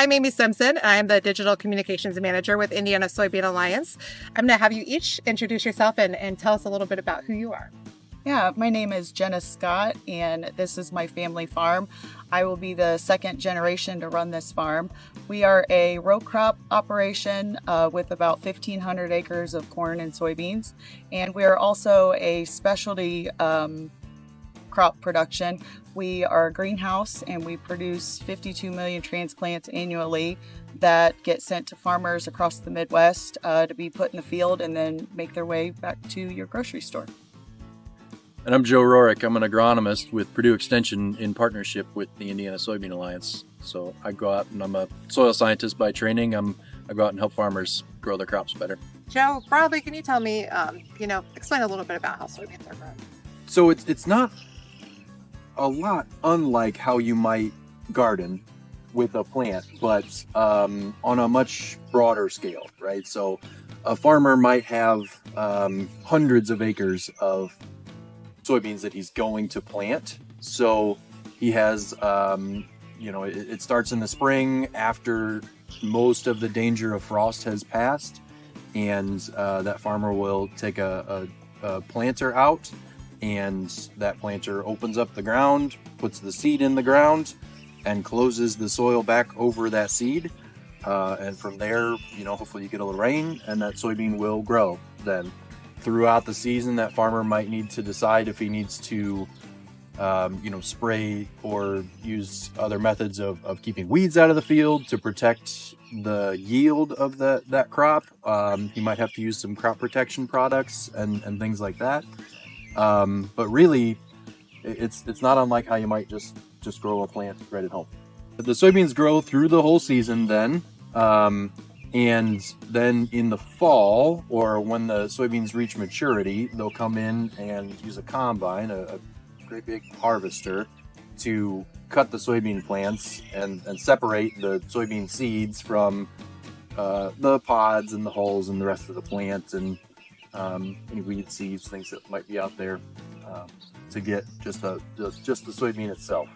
I'm Amy Simpson. I'm the Digital Communications Manager with Indiana Soybean Alliance. I'm going to have you each introduce yourself and tell us a little bit about who you are. Yeah, my name is Jenna Scott, and this is my family farm. I will be the second generation to run this farm. We are a row crop operation with about 1,500 acres of corn and soybeans, and we are also a specialty crop production. We are a greenhouse, and we produce 52 million transplants annually that get sent to farmers across the Midwest to be put in the field and then make their way back to your grocery store. And I'm Joe Rorick. I'm an agronomist with Purdue Extension in partnership with the Indiana Soybean Alliance. So I go out and I'm a soil scientist by training. I go out and help farmers grow their crops better. Joe, broadly, can you tell me, explain a little bit about how soybeans are grown? So it's not a lot unlike how you might garden with a plant, but on a much broader scale, right? So a farmer might have hundreds of acres of soybeans that he's going to plant. So he has, it starts in the spring after most of the danger of frost has passed, and that farmer will take a planter out, and that planter opens up the ground, puts the seed in the ground, and closes the soil back over that seed. And from there, hopefully you get a little rain, and that soybean will grow then. Throughout the season, that farmer might need to decide if he needs to, spray or use other methods of keeping weeds out of the field to protect the yield of that crop. He might have to use some crop protection products and things like that. But really, it's not unlike how you might just grow a plant right at home. The soybeans grow through the whole season then. And then in the fall, or when the soybeans reach maturity, they'll come in and use a combine, a great big harvester, to cut the soybean plants and separate the soybean seeds from the pods and the hulls and the rest of the plant, and any weed seeds, things that might be out there, to get just the soybean itself.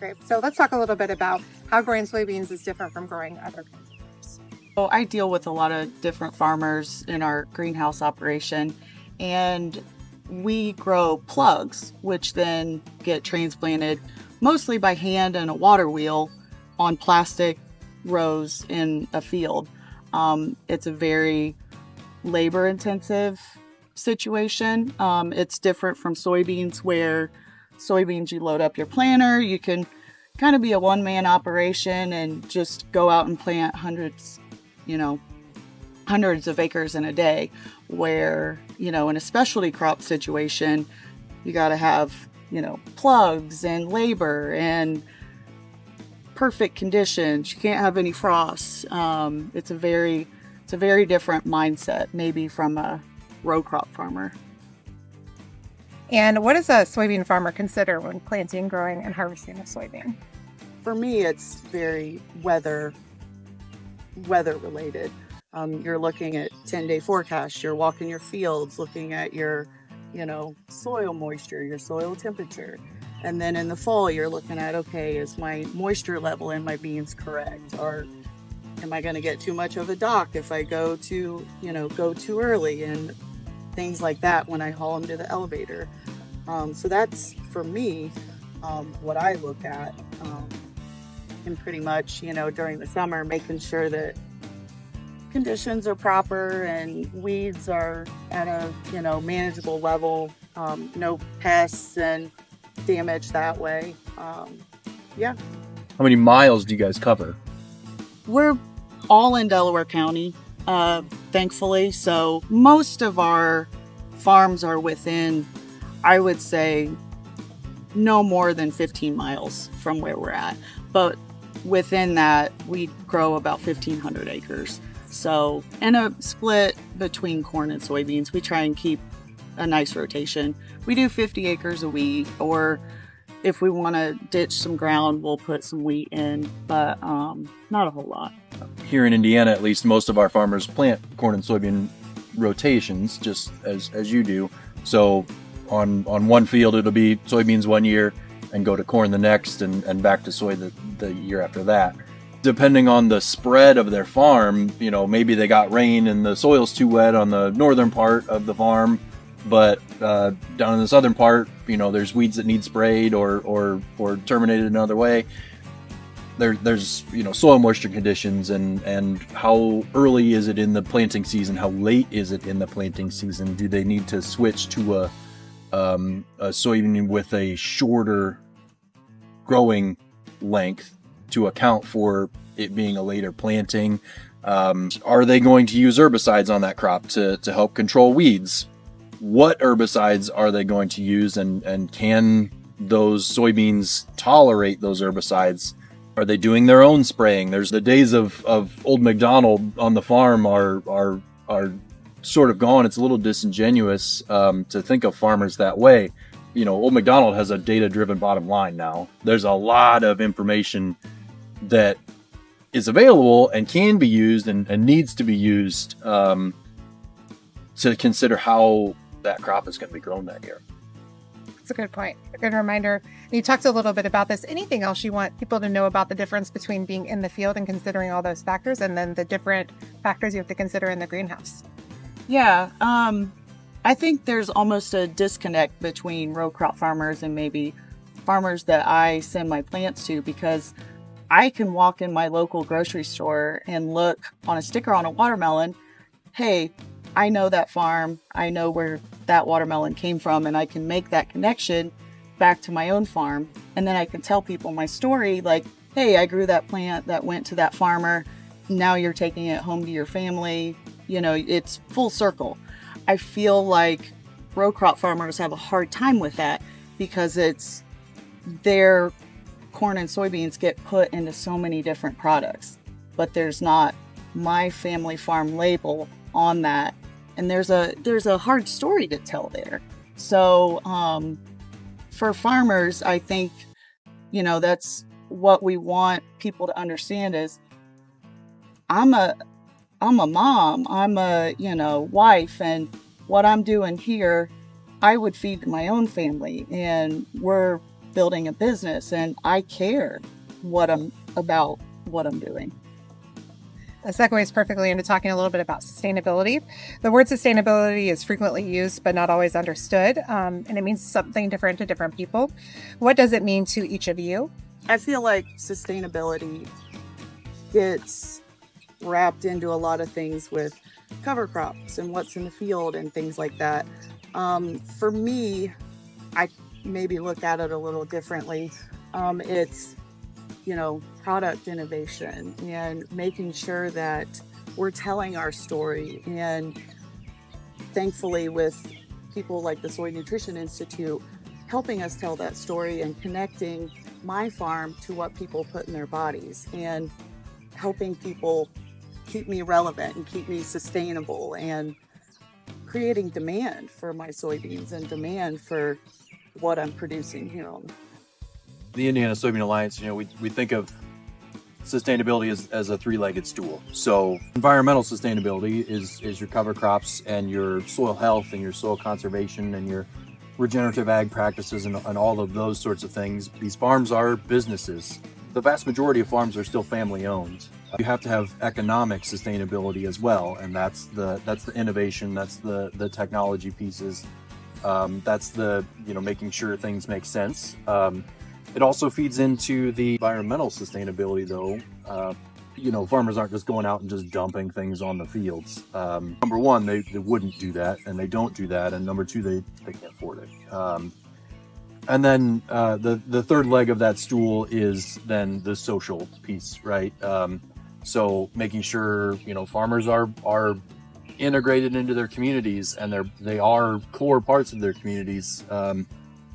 Great. So let's talk a little bit about how growing soybeans is different from growing other kinds of crops. So I deal with a lot of different farmers in our greenhouse operation, and we grow plugs, which then get transplanted mostly by hand in a water wheel on plastic rows in a field. It's a very labor-intensive situation. It's different from soybeans, where soybeans you load up your planter, you can kind of be a one-man operation and just go out and plant hundreds of acres in a day, where, in a specialty crop situation, you got to have, plugs and labor and perfect conditions. You can't have any frost. It's a very different mindset, maybe from a row crop farmer. And what does a soybean farmer consider when planting, growing, and harvesting a soybean? For me, it's very weather related. You're looking at 10-day forecast, you're walking your fields, looking at your, soil moisture, your soil temperature. And then in the fall, you're looking at, okay, is my moisture level in my beans correct? Or am I going to get too much of a dock if I go too early, and things like that when I haul them to the elevator. So that's, for me, what I look at. And pretty much, during the summer, making sure that conditions are proper and weeds are at a, manageable level, no pests and damage that way. Yeah. How many miles do you guys cover? We're all in Delaware County, thankfully. So most of our farms are within, I would say, no more than 15 miles from where we're at. But within that, we grow about 1,500 acres. So in a split between corn and soybeans, we try and keep a nice rotation. We do 50 acres of wheat, or if we want to ditch some ground, we'll put some wheat in, but not a whole lot. Here in Indiana, at least, most of our farmers plant corn and soybean rotations, just as you do. So on one field, it'll be soybeans one year and go to corn the next, and back to soy the year after that. depending on the spread of their farm, maybe they got rain and the soil's too wet on the northern part of the farm, but down in the southern part, there's weeds that need sprayed or terminated another way. There's soil moisture conditions and how early is it in the planting season, how late is it in the planting season, do they need to switch to a soybean with a shorter growing length to account for it being a later planting? Are they going to use herbicides on that crop to help control weeds? What herbicides are they going to use, and can those soybeans tolerate those herbicides? Are they doing their own spraying? There's the days of old MacDonald on the farm are sort of gone. It's a little disingenuous to think of farmers that way. Old MacDonald has a data-driven bottom line now. There's a lot of information that is available and can be used and needs to be used to consider how that crop is going to be grown that year. That's a good point. A good reminder. And you talked a little bit about this. Anything else you want people to know about the difference between being in the field and considering all those factors, and then the different factors you have to consider in the greenhouse? Yeah. I think there's almost a disconnect between row crop farmers and maybe farmers that I send my plants to, because I can walk in my local grocery store and look on a sticker on a watermelon. Hey, I know that farm. I know where that watermelon came from, and I can make that connection back to my own farm. And then I can tell people my story, like, hey, I grew that plant that went to that farmer. Now you're taking it home to your family. It's full circle. I feel like row crop farmers have a hard time with that because it's their corn and soybeans get put into so many different products, but there's not my family farm label on that. And there's a hard story to tell there. So for farmers, I think, that's what we want people to understand is I'm a mom, I'm a, wife, and what I'm doing here, I would feed my own family, and we're building a business, and I care about what I'm doing. That segues perfectly into talking a little bit about sustainability. The word sustainability is frequently used, but not always understood, and it means something different to different people. What does it mean to each of you? I feel like sustainability gets wrapped into a lot of things with cover crops and what's in the field and things like that. For me, I maybe look at it a little differently. It's product innovation and making sure that we're telling our story. And thankfully, with people like the Soy Nutrition Institute helping us tell that story and connecting my farm to what people put in their bodies and helping people keep me relevant and keep me sustainable and creating demand for my soybeans and demand for what I'm producing here. The Indiana Soybean Alliance, we think of sustainability as a three-legged stool. So environmental sustainability is your cover crops and your soil health and your soil conservation and your regenerative ag practices and all of those sorts of things. These farms are businesses. The vast majority of farms are still family owned. You have to have economic sustainability as well, and that's the innovation, that's the technology pieces, that's the making sure things make sense. It also feeds into the environmental sustainability, though. Farmers aren't just going out and just dumping things on the fields. Number one, they wouldn't do that, and they don't do that. And number two, they can't afford it. And then the third leg of that stool is then the social piece, right? So making sure farmers are integrated into their communities, and they are core parts of their communities.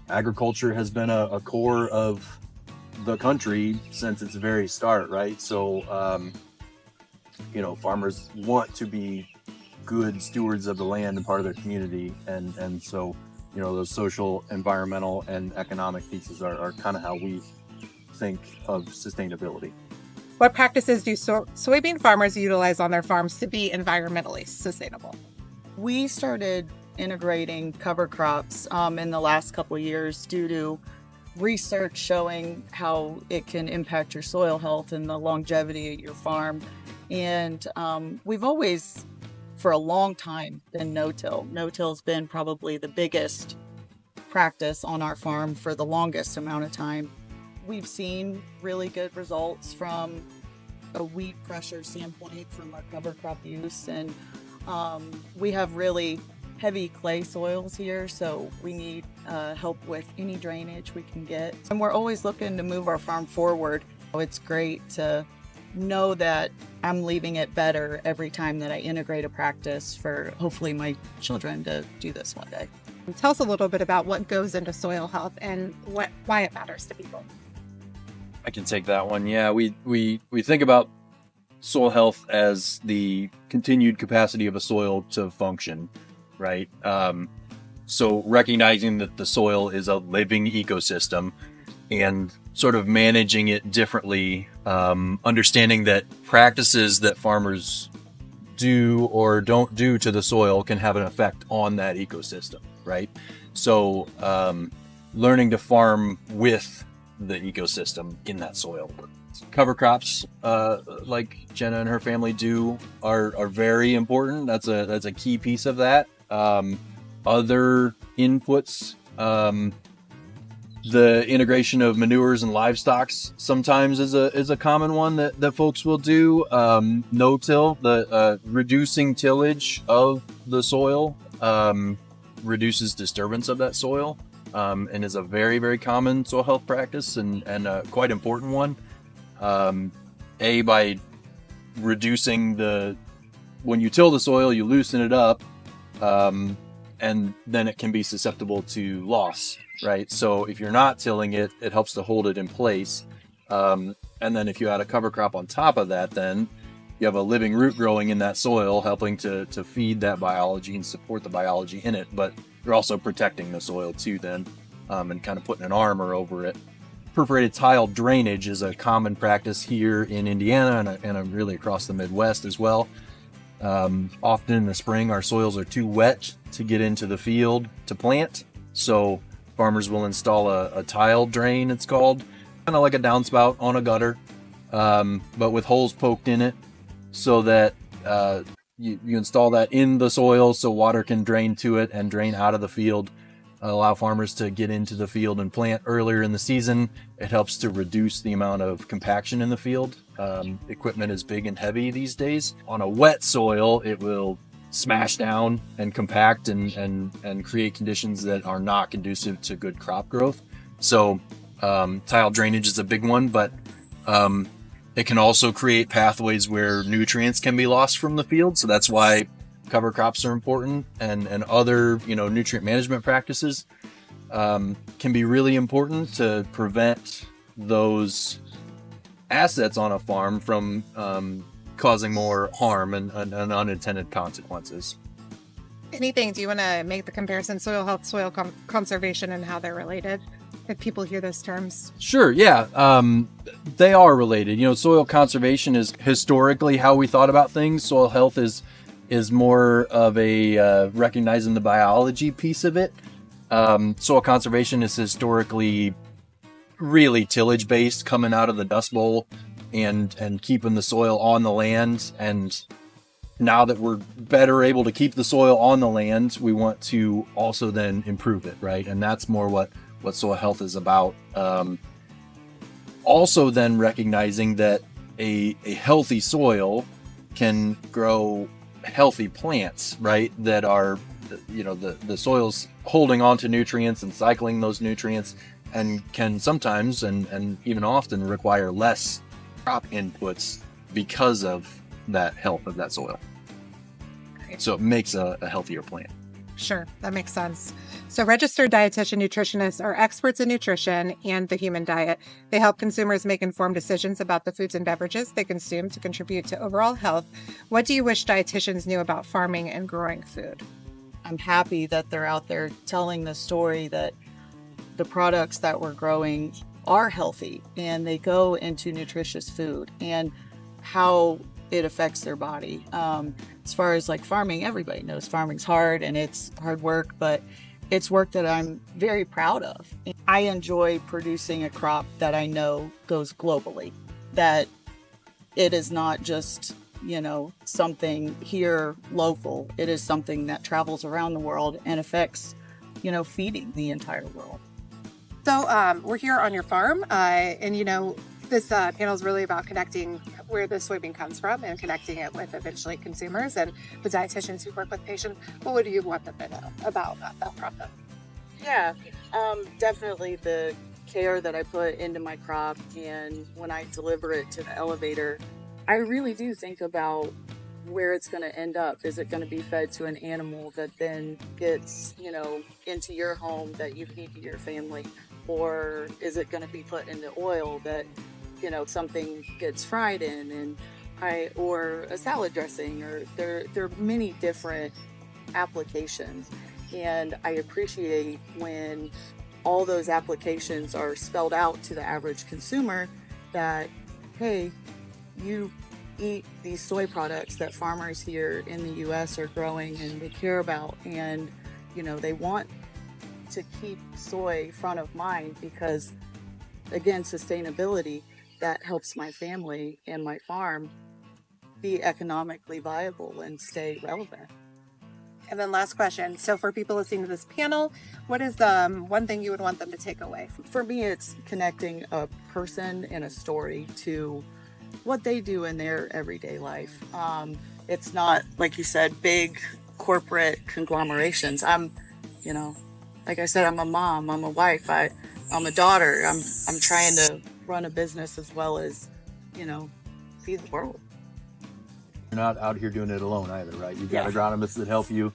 Agriculture has been a core of the country since its very start, right? So, farmers want to be good stewards of the land and part of their community. And so, those social, environmental, and economic pieces are kind of how we think of sustainability. What practices do soybean farmers utilize on their farms to be environmentally sustainable? We started integrating cover crops in the last couple of years due to research showing how it can impact your soil health and the longevity of your farm. And we've always, for a long time, been no-till. No-till's been probably the biggest practice on our farm for the longest amount of time. We've seen really good results from a weed pressure standpoint from our cover crop use, and we have really heavy clay soils here, so we need help with any drainage we can get. And we're always looking to move our farm forward. It's great to know that I'm leaving it better every time that I integrate a practice for hopefully my children to do this one day. Tell us a little bit about what goes into soil health and why it matters to people. I can take that one. Yeah, we think about soil health as the continued capacity of a soil to function, right? So recognizing that the soil is a living ecosystem and sort of managing it differently, understanding that practices that farmers do or don't do to the soil can have an effect on that ecosystem, right? So learning to farm with the ecosystem in that soil. Cover crops, like Jenna and her family do, are very important. That's a key piece of that. Other inputs, the integration of manures and livestock sometimes is a common one that folks will do. No-till, the reducing tillage of the soil reduces disturbance of that soil, and is a very, very common soil health practice and quite important one. By reducing when you till the soil, you loosen it up, and then it can be susceptible to loss, right? So if you're not tilling it, it helps to hold it in place. And then if you add a cover crop on top of that, then you have a living root growing in that soil, helping to feed that biology and support the biology in it. But you're also protecting the soil too then, and kind of putting an armor over it. Perforated tile drainage is a common practice here in Indiana and really across the Midwest as well. Often in the spring, our soils are too wet to get into the field to plant. So farmers will install a tile drain, it's called, kind of like a downspout on a gutter, but with holes poked in it so that you install that in the soil so water can drain to it and drain out of the field. Allow farmers to get into the field and plant earlier in the season. It helps to reduce the amount of compaction in the field. Equipment is big and heavy these days. On a wet soil, it will smash down and compact and create conditions that are not conducive to good crop growth. So tile drainage is a big one, but it can also create pathways where nutrients can be lost from the field. So that's why cover crops are important, and other nutrient management practices can be really important to prevent those assets on a farm from causing more harm and unintended consequences. Do you want to make the comparison soil health, soil conservation, and how they're related? If people hear those terms. Sure, yeah. They are related. Soil conservation is historically how we thought about things. Soil health is more of a recognizing the biology piece of it. Soil conservation is historically really tillage based, coming out of the Dust Bowl and keeping the soil on the land. And now that we're better able to keep the soil on the land, we want to also then improve it, right? And that's more what soil health is about. Also then recognizing that a healthy soil can grow healthy plants, right? That are, the soil's holding on to nutrients and cycling those nutrients, and can sometimes and even often require less crop inputs because of that health of that soil. Great. So it makes a healthier plant. Sure, that makes sense. So registered dietitian nutritionists are experts in nutrition and the human diet. They help consumers make informed decisions about the foods and beverages they consume to contribute to overall health. What do you wish dietitians knew about farming and growing food? I'm happy that they're out there telling the story that the products that we're growing are healthy and they go into nutritious food, and how it affects their body. As far as like farming, everybody knows farming's hard and it's hard work, but it's work that I'm very proud of. I enjoy producing a crop that I know goes globally, that it is not just, something here local. It is something that travels around the world and affects, feeding the entire world. So we're here on your farm, and this panel is really about connecting where the soybean comes from and connecting it with eventually consumers and the dietitians who work with patients. What would you want them to know about that process? Yeah, definitely the care that I put into my crop, and when I deliver it to the elevator, I really do think about where it's going to end up. Is it going to be fed to an animal that then gets, into your home that you feed to your family? Or is it going to be put into oil that, something gets fried in, or a salad dressing, or there are many different applications. And I appreciate when all those applications are spelled out to the average consumer that, hey, you eat these soy products that farmers here in the U.S. are growing and they care about, and they want to keep soy front of mind because, again, sustainability, that helps my family and my farm be economically viable and stay relevant. And then last question. So for people listening to this panel, what is the one thing you would want them to take away? For me, it's connecting a person and a story to what they do in their everyday life. It's not, like you said, big corporate conglomerations. I'm like I said, I'm a mom, I'm a wife, I'm a daughter. I'm trying to run a business as well as, feed the world. You're not out here doing it alone either, right? You've got agronomists that help you.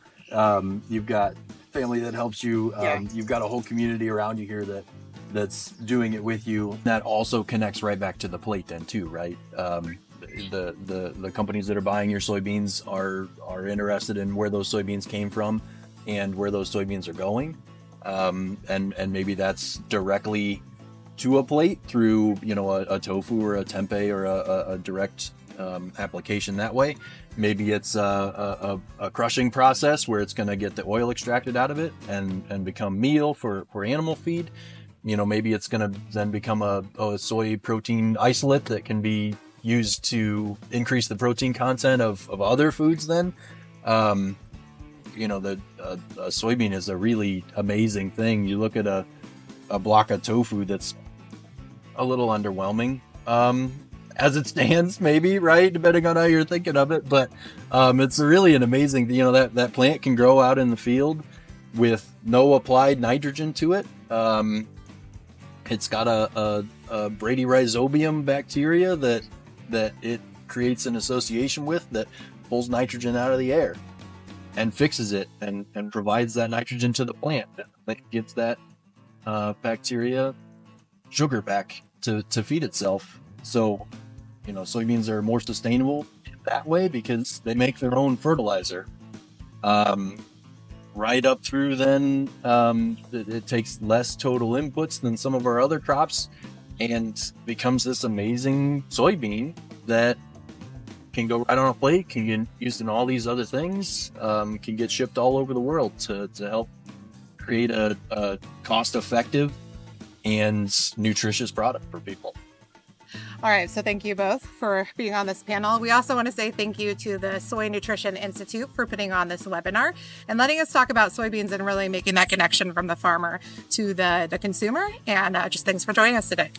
You've got family that helps you. You've got a whole community around you here that's doing it with you. That also connects right back to the plate then too, right? The companies that are buying your soybeans are interested in where those soybeans came from and where those soybeans are going. And maybe that's directly to a plate through, a tofu or a tempeh or a direct application that way. Maybe it's a crushing process where it's going to get the oil extracted out of it and become meal for animal feed. Maybe it's going to then become a soy protein isolate that can be used to increase the protein content of other foods then. A soybean is a really amazing thing. You look at a block of tofu that's a little underwhelming as it stands, maybe, right? Depending on how you're thinking of it. But it's really an amazing, that plant can grow out in the field with no applied nitrogen to it. It's got a bradyrhizobium bacteria that it creates an association with that pulls nitrogen out of the air and fixes it and provides that nitrogen to the plant that gets that bacteria sugar back to feed itself. So, soybeans are more sustainable that way because they make their own fertilizer. Right up through then, it takes less total inputs than some of our other crops and becomes this amazing soybean that can go right on a plate, can get used in all these other things, can get shipped all over the world to help create a cost-effective and nutritious product for people. All right, so thank you both for being on this panel. We also want to say thank you to the Soy Nutrition Institute for putting on this webinar and letting us talk about soybeans and really making that connection from the farmer to the consumer. And just thanks for joining us today.